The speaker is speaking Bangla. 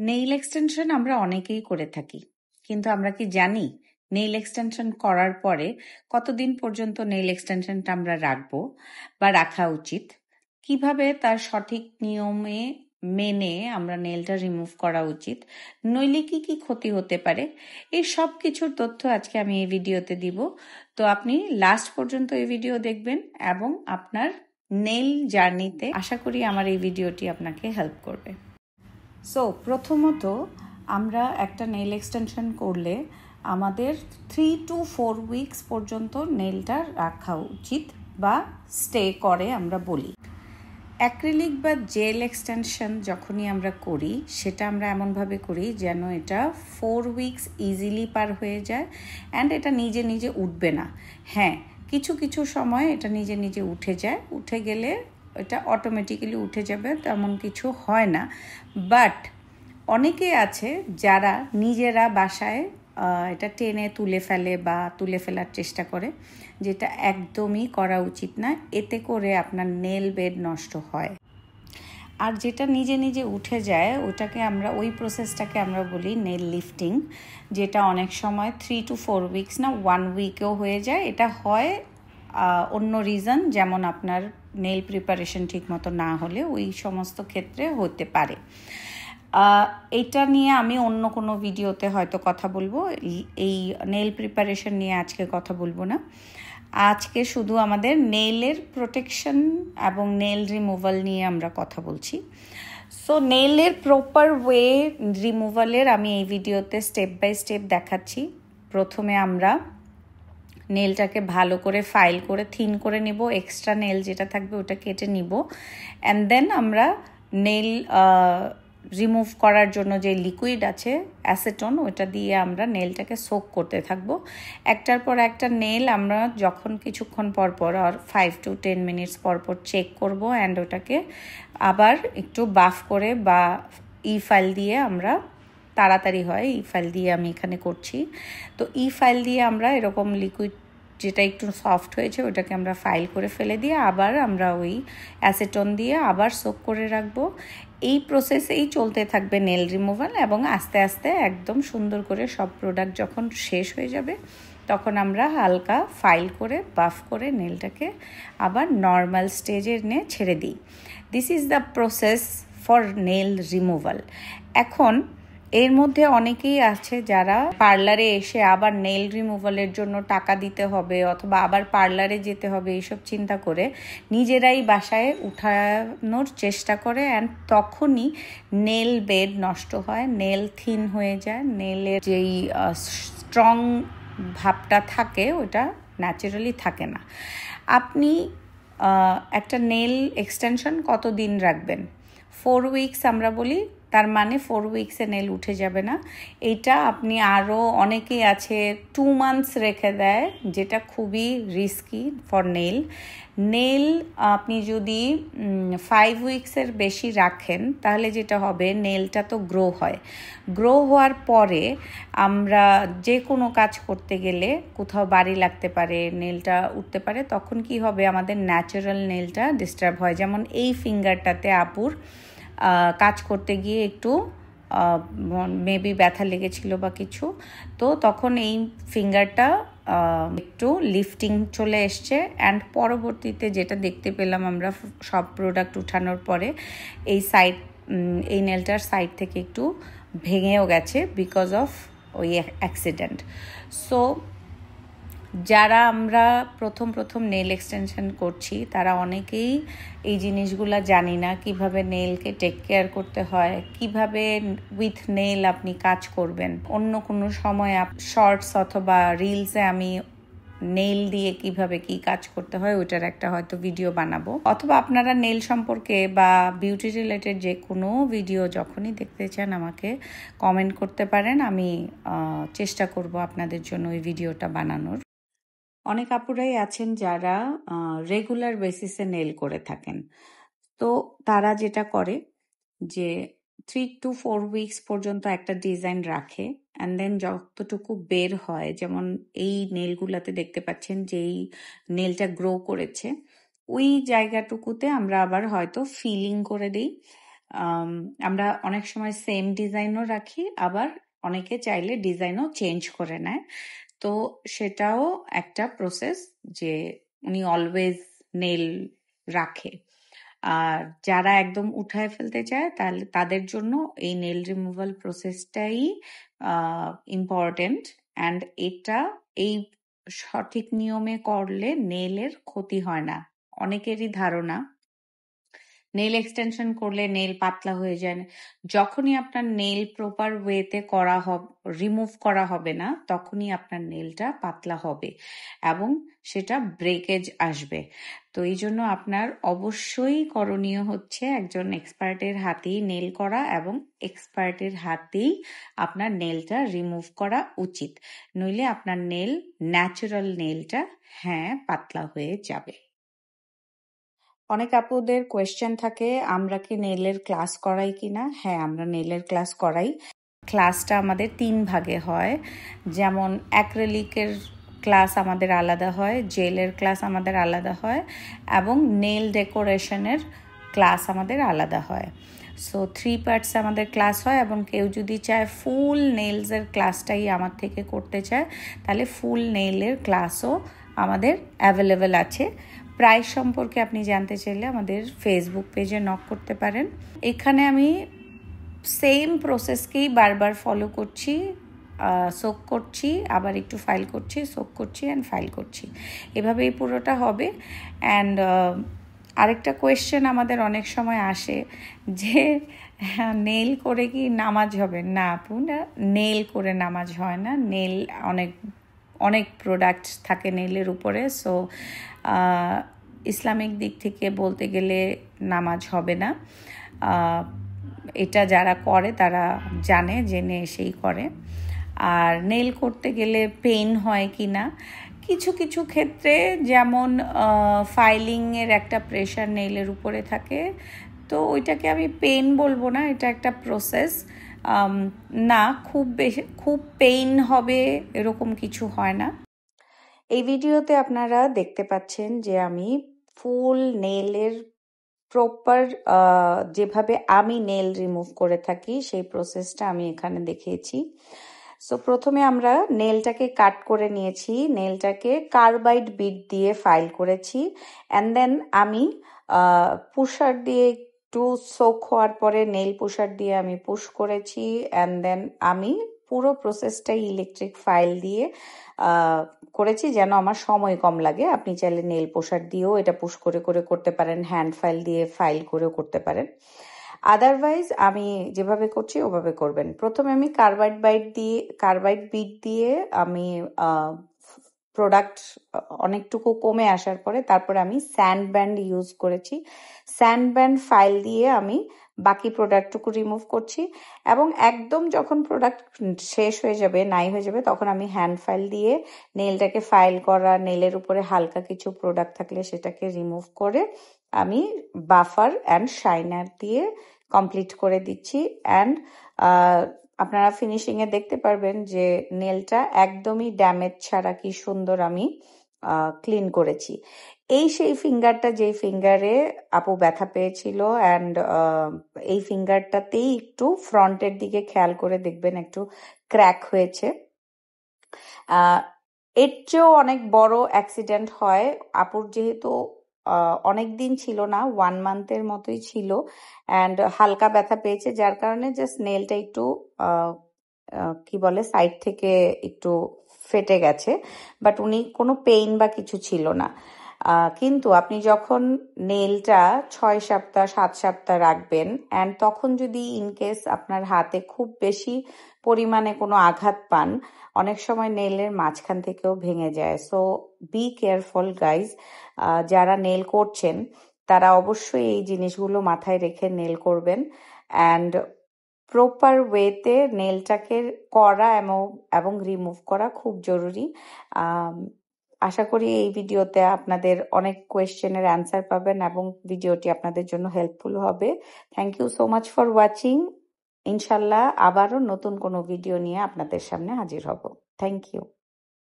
নেইল এক্সটেনশন আমরা অনেকেই করে থাকি, কিন্তু আমরা কি জানি নেইল এক্সটেনশন করার পরে কতদিন পর্যন্ত নেইল এক্সটেনশনটা আমরা রাখবো বা রাখা উচিত, কিভাবে তার সঠিক নিয়মে মেনে আমরা নেইলটা রিমুভ করা উচিত, নইলে কি কি ক্ষতি হতে পারে, এই সব কিছুর তথ্য আজকে আমি এই ভিডিওতে দিব। তো আপনি লাস্ট পর্যন্ত এই ভিডিও দেখবেন এবং আপনার নেইল জার্নিতে আশা করি আমার এই ভিডিওটি আপনাকে হেল্প করবে। সো প্রথমত আমরা একটা নেইল এক্সটেনশন করলে আমাদের 3 to 4 উইকস পর্যন্ত নেইলটা রাখা উচিত বা স্টে করে আমরা বলি। অ্যাক্রিলিক বা জেল এক্সটেনশন যখনই আমরা করি সেটা আমরা এমনভাবে করি যেন এটা 4 উইকস ইজিলি পার হয়ে যায় অ্যান্ড এটা নিজে নিজে উঠবে না। হ্যাঁ, কিছু কিছু সময় এটা নিজে নিজে উঠে যায়, উঠে গেলে এটা অটোমেটিক্যালি উঠে যাবে, তেমন কিছু হয় না। বাট অনেকে আছে যারা নিজেরা বাসায় এটা টেনে তুলে ফেলে বা তুলে ফেলার চেষ্টা করে, যেটা একদমই করা উচিত না। এতে করে আপনার নেল বেড নষ্ট হয়। আর যেটা নিজে নিজে উঠে যায় ওটাকে আমরা, ওই প্রসেসটাকে আমরা বলি নেল লিফটিং, যেটা অনেক সময় 3 to 4 উইকস না 1 উইকেও হয়ে যায়। এটা হয় অন্য রিজন, যেমন আপনার নেল প্রিপারেশন ঠিক মতো না হলে ওই সমস্ত ক্ষেত্রে হতে পারে। এটা নিয়ে আমি অন্য কোনো ভিডিওতে হয়তো কথা বলবো, এই নেল প্রিপারেশন নিয়ে আজকে কথা বলবো না। আজকে শুধু আমাদের নেইলের প্রোটেকশন এবং নেইল রিমুভাল নিয়ে আমরা কথা বলছি। সো নেইলের প্রপার ওয়ে রিমুভালের আমি এই ভিডিওতে স্টেপ বাই স্টেপ দেখাচ্ছি। প্রথমে আমরা নেলটাকে ভালো করে ফাইল করে থিন করে নিব, এক্সট্রা নেল যেটা থাকবে ওটা কেটে নিব, অ্যান্ড দেন আমরা নেল রিমুভ করার জন্য যে লিকুইড আছে অ্যাসেটন, ওটা দিয়ে আমরা নেলটাকে সোক করতে থাকবো। একটার পর একটা নেল আমরা যখন কিছুক্ষণ পর পর আর 5 to 10 মিনিটস পর পর চেক করব, অ্যান্ড ওটাকে আবার একটু বাফ করে বা ফাইল দিয়ে আমরা, তাড়াতাড়ি হয় ফাইল দিয়ে আমি এখানে করছি। তো ফাইল দিয়ে আমরা এরকম লিকুইড যেটা একটু সফট হয়েছে ওটাকে আমরা ফাইল করে ফেলে দিয়ে আবার আমরা ওই অ্যাসেটন দিয়ে আবার সোক করে রাখবো। এই প্রসেসেই চলতে থাকবে নেল রিমুভাল, এবং আস্তে আস্তে একদম সুন্দর করে সব প্রোডাক্ট যখন শেষ হয়ে যাবে তখন আমরা হালকা ফাইল করে বাফ করে নেলটাকে আবার নর্মাল স্টেজে নিয়ে ছেড়ে দিই। This is the process for nail removal. এখন এর মধ্যে অনেকেই আছে যারা পার্লারে এসে আবার নেল রিমুভালের জন্য টাকা দিতে হবে অথবা আবার পার্লারে যেতে হবে এইসব চিন্তা করে নিজেরাই বাসায় উঠানোর চেষ্টা করে, অ্যান্ড তখনই নেল বেড নষ্ট হয়, নেল থিন হয়ে যায়, নেলের যেই স্ট্রং ভাবটা থাকে ওটা ন্যাচারালি থাকে না। আপনি একটা নেল এক্সটেনশন কতদিন রাখবেন? 4 উইকস আমরা বলি, তার মানে 4 উইকসে নেল উঠে যাবে না। এইটা আপনি আরও অনেকেই আছে 2 মান্থস রেখে দেয়, যেটা খুবই রিস্কি ফর নেল। নেল আপনি যদি 5 উইকসের বেশি রাখেন তাহলে যেটা হবে, নেলটা তো গ্রো হয়, গ্রো হওয়ার পরে আমরা যে কোনো কাজ করতে গেলে কোথাও বাড়ি লাগতে পারে, নেলটা উঠতে পারে, তখন কি হবে, আমাদের ন্যাচারাল নেলটা ডিস্টার্ব হয়। যেমন এই ফিঙ্গারটাতে আপুর কাজ করতে গিয়ে একটু মেবি ব্যথা লেগেছিল বা কিছু, তো তখন এই ফিঙ্গারটা একটু লিফটিং চলে এসছে, অ্যান্ড পরবর্তীতে যেটা দেখতে পেলাম আমরা সব প্রোডাক্ট উঠানোর পরে এই নেলটার সাইড থেকে একটু ভেঙেও গেছে বিকজ অফ ওই অ্যাক্সিডেন্ট। সো যারা আমরা প্রথম নেল এক্সটেনশন করছি তারা অনেকেই এই জিনিসগুলো জানি না, কিভাবে নেলকে টেক কেয়ার করতে হয়, কিভাবে উইথ নেল আপনি কাজ করবেন। অন্য কোনো সময় শর্টস অথবা রিলসে আমি নেল দিয়ে কিভাবে কি কাজ করতে হয় ওইটার একটা হয়তো ভিডিও বানাবো, অথবা আপনারা নেল সম্পর্কে বা বিউটি রিলেটেড যে কোনো ভিডিও যখনই দেখতে চান আমাকে কমেন্ট করতে পারেন। আমি চেষ্টা করব আপনাদের জন্য ওই ভিডিওটা বানানোর। অনেক আপুরাই আছেন যারা রেগুলার বেসিসে নেল করে থাকেন, তো তারা যেটা করে যে 3 to 4 উইকস পর্যন্ত একটা ডিজাইন রাখে, অ্যান্ড দেন যতটুকু বের হয়, যেমন এই নেলগুলাতে দেখতে পাচ্ছেন যে এই নেলটা গ্রো করেছে, ওই জায়গাটুকুতে আমরা আবার হয়তো ফিলিং করে দিই, আমরা অনেক সময় সেম ডিজাইনও রাখি, আবার অনেকে চাইলে ডিজাইনও চেঞ্জ করে নেয়। তো সেটাও একটা প্রসেস যে উনি অলওয়েজ নেল রাখে। আর যারা একদম উঠায় ফেলতে চায় তাহলে তাদের জন্য এই নেল রিমুভাল প্রসেসটাই ইম্পর্টেন্ট। অ্যান্ড এটা এই সঠিক নিয়মে করলে নেলের ক্ষতি হয় না। অনেকেরই ধারণা নেল এক্সটেনশন করলে নেল পাতলা হয়ে যায়। যখনই আপনার নেল প্রপার ওয়েতে করা হবে, রিমুভ করা হবে না, তখনই আপনার নেলটা পাতলা হবে এবং সেটা ব্রেকেজ আসবে। তো এই জন্য আপনার অবশ্যই করণীয় হচ্ছে একজন এক্সপার্টের হাতেই নেল করা এবং এক্সপার্টের হাতেই আপনার নেলটা রিমুভ করা উচিত। নইলে আপনার নেল, ন্যাচারাল নেলটা পাতলা হয়ে যাবে। অনেক আপুদের কোয়েশ্চেন থাকে আমরা কি নেলের ক্লাস করাই কিনা। হ্যাঁ, আমরা নেলের ক্লাস করাই। ক্লাসটা আমাদের 3 ভাগে হয়। যেমন অ্যাক্রিলিকের ক্লাস আমাদের আলাদা হয়, জেলের ক্লাস আমাদের আলাদা হয় এবং নেল ডেকোরেশনের ক্লাস আমাদের আলাদা হয়। সো 3 পার্টস আমাদের ক্লাস হয় এবং কেউ যদি চায় ফুল নেলসের ক্লাসটাই আমার থেকে করতে চায় তাহলে ফুল নেলের ক্লাসও আমাদের অ্যাভেলেবেল আছে। প্রাইস সম্পর্কে আপনি জানতে চাইলে আমাদের ফেসবুক পেজে নক করতে পারেন। এখানে আমি সেম প্রসেসকেই বারবার ফলো করছি, সোক করছি, আবার একটু ফাইল করছি, সোক করছি অ্যান্ড ফাইল করছি, এভাবেই পুরোটা হবে। অ্যান্ড আরেকটা কোয়েশ্চেন আমাদের অনেক সময় আসে যে নেল করে কি নামাজ হবে? না আপু, না, নেল করে নামাজ হয় না। নেল অনেক প্রোডাক্ট থাকে নেলের উপরে। সো ইসলামিক দিক থেকে বলতে গেলে নামাজ হবে না। এটা যারা করে তারা জানে, জেনে এসেই করে। আর নেল করতে গেলে পেইন হয় কি না, কিছু কিছু ক্ষেত্রে যেমন ফাইলিংয়ের একটা প্রেশার নেলের উপরে থাকে, তো ওইটাকে আমি পেইন বলবো না, এটা একটা প্রসেস। না, খুব পেইন হবে এরকম কিছু হয় না। এই ভিডিওতে আপনারা দেখতে পাচ্ছেন যে আমি ফুল নেলের প্রপার যেভাবে আমি নেল রিমুভ করে থাকি সেই প্রসেসটা আমি এখানে দেখিয়েছি। সো প্রথমে আমরা নেলটাকে কাট করে নিয়েছি, নেলটাকে কার্বাইড বিট দিয়ে ফাইল করেছি, অ্যান্ড দেন আমি পুশার দিয়ে একটু সোক হওয়ার পরে নেল পুশার দিয়ে আমি পুশ করেছি, অ্যান্ড দেন আমি পুরো প্রসেসটাই ইলেকট্রিক ফাইল দিয়ে করেছি যেন আমার সময় কম লাগে। আপনি চাইলে নেল পোশার দিয়েও এটা পুশ করে করে করতে পারেন, হ্যান্ড ফাইল দিয়ে ফাইল করেও করতে পারেন। আদারওয়াইজ আমি যেভাবে করছি ওভাবে করবেন। প্রথমে আমি কার্বাইড বিট দিয়ে আমি প্রোডাক্ট অনেকটুকু কমে আসার পরে তারপরে আমি স্যান্ড ব্যান্ড ইউজ করেছি। স্যান্ড ব্যান্ড ফাইল দিয়ে আমি বাকি প্রোডাক্টটুকু রিমুভ করছি এবং একদম যখন প্রোডাক্ট শেষ হয়ে যাবে, নাই হয়ে যাবে, তখন আমি হ্যান্ড ফাইল দিয়ে নেলটাকে ফাইল করা, নেলের উপরে হালকা কিছু প্রোডাক্ট থাকলে সেটাকে রিমুভ করে আমি বাফার অ্যান্ড শাইনার দিয়ে কমপ্লিট করে দিচ্ছি। অ্যান্ড আপনারা ফিনিশিংয়ে দেখতে পারবেন যে নেলটা একদমই ড্যামেজ ছাড়া কি সুন্দর আমি ক্লিন করেছি। এই সেই ফিঙ্গারটা যেই ফিঙ্গারে আপু ব্যথা পেয়েছিল, অ্যান্ড এই ফিঙ্গারটাতেই একটু ফ্রন্টের দিকে খেয়াল করে দেখবেন একটু ক্র্যাক হয়েছে। এর চেয়েও অনেক বড় অ্যাক্সিডেন্ট হয়। আপুর যেহেতু অনেক দিন ছিল না, 1 মান্থের মতোই ছিল, অ্যান্ড হালকা ব্যথা পেয়েছে, যার কারণে জাস্ট নেলটা একটু কি বলে সাইড থেকে একটু ফেটে গেছে, বাট উনি কোনো পেইন বা কিছু ছিল না। কিন্তু আপনি যখন নেলটা 6 সপ্তাহ 7 সপ্তাহ রাখবেন, অ্যান্ড তখন যদি ইনকেস আপনার হাতে খুব বেশি পরিমাণে কোনো আঘাত পান, অনেক সময় নেলের মাঝখান থেকেও ভেঙে যায়। So be careful guys. যারা নেল করছেন তারা অবশ্যই এই জিনিসগুলো মাথায় রেখে নেল করবেন, অ্যান্ড প্রপার ওয়েতে নেলটাকে করা এবং রিমুভ করা খুব জরুরি। আশা করি এই ভিডিওতে আপনাদের অনেক কোয়েশ্চেনের অ্যান্সার পাবেন এবং ভিডিওটি আপনাদের জন্য হেল্পফুল হবে। Thank you so much for watching. ইনশাল্লাহ আবারও নতুন কোনো ভিডিও নিয়ে আপনাদের সামনে হাজির হব। Thank you.